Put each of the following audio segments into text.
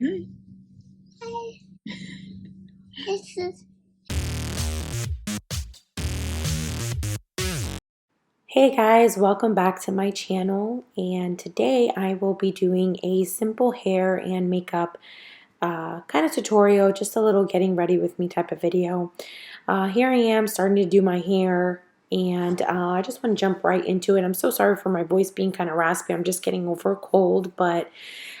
This is. Hey guys, welcome back to my channel, and today I will be doing a simple hair and makeup kind of tutorial, just a little getting ready with me type of video. Here I am starting to do my hair, and I just want to jump right into it. I'm so sorry for my voice being kind of raspy. I'm just getting over a cold, but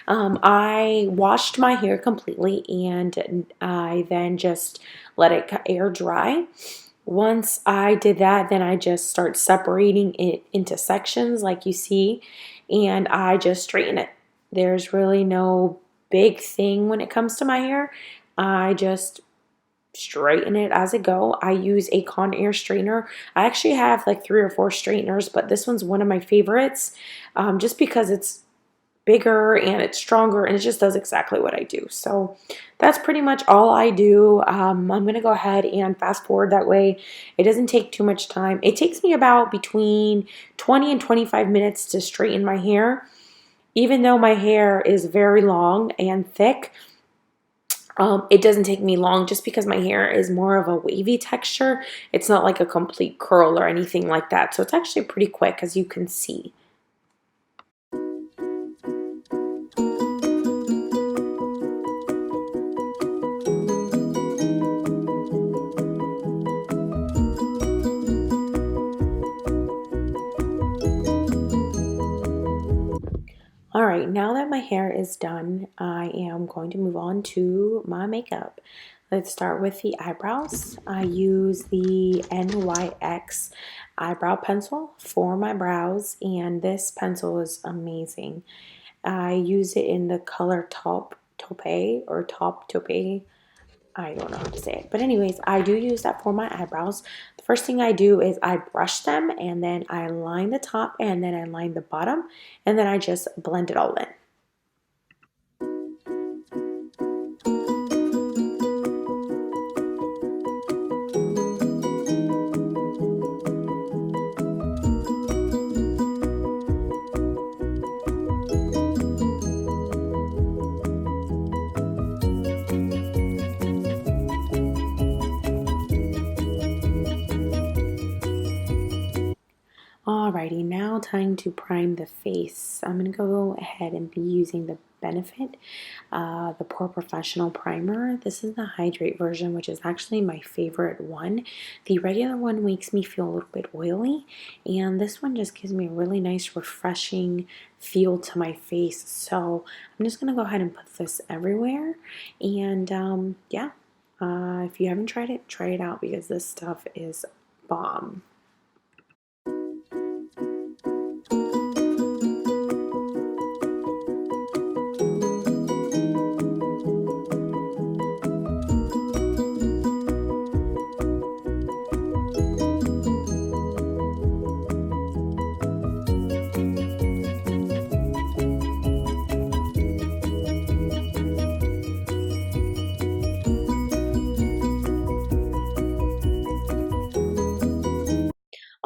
I washed my hair completely, and I then just let it air dry. Once I did that, then I just start separating it into sections like you see, and I just straighten it. There's really no big thing when it comes to my hair. I just straighten it as I go. I use a Conair straightener. I actually have like 3 or 4 straighteners, but this one's one of my favorites, just because it's bigger and it's stronger and it just does exactly what I do. So that's pretty much all I do. I'm going to go ahead and fast forward that way. It doesn't take too much time. It takes me about between 20 and 25 minutes to straighten my hair. Even though my hair is very long and thick, it doesn't take me long just because my hair is more of a wavy texture. It's not like a complete curl or anything like that. So it's actually pretty quick, as you can see. All right, now that my hair is done, I am going to move on to my makeup. Let's start with the eyebrows. I use the NYX eyebrow pencil for my brows, and this pencil is amazing. I use it in the color Taupe or Taupe. I don't know how to say it. But anyways, I do use that for my eyebrows. The first thing I do is I brush them, and then I line the top, and then I line the bottom, and then I just blend it all in. Alrighty, now time to prime the face. I'm going to go ahead and be using the Benefit, the Pore Professional Primer. This is the Hydrate version, which is actually my favorite one. The regular one makes me feel a little bit oily, and this one just gives me a really nice, refreshing feel to my face. So I'm just going to go ahead and put this everywhere, and yeah, if you haven't tried it, try it out because this stuff is bomb.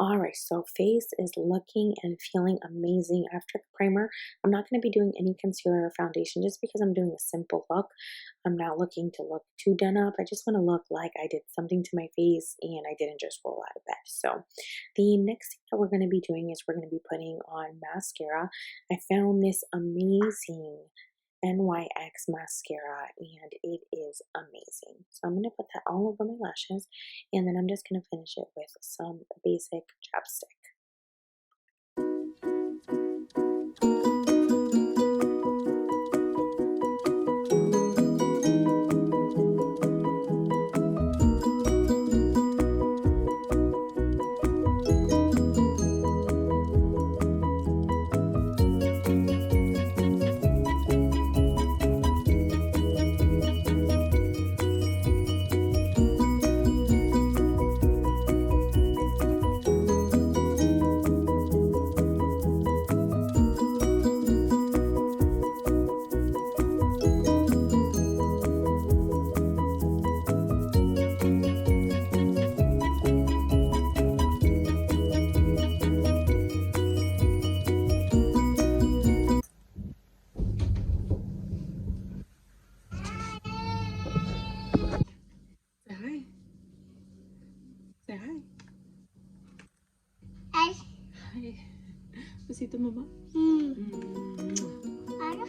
Alright, so face is looking and feeling amazing after the primer. I'm not going to be doing any concealer or foundation just because I'm doing a simple look. I'm not looking to look too done up. I just want to look like I did something to my face and I didn't just roll out of bed. So the next thing that we're going to be doing is we're going to be putting on mascara. I found this amazing NYX mascara and it is amazing. So I'm going to put that all over my lashes, and then I'm just going to finish it with some basic chapstick. Say hi. Hi. Hi. Besito mo ba? Ano?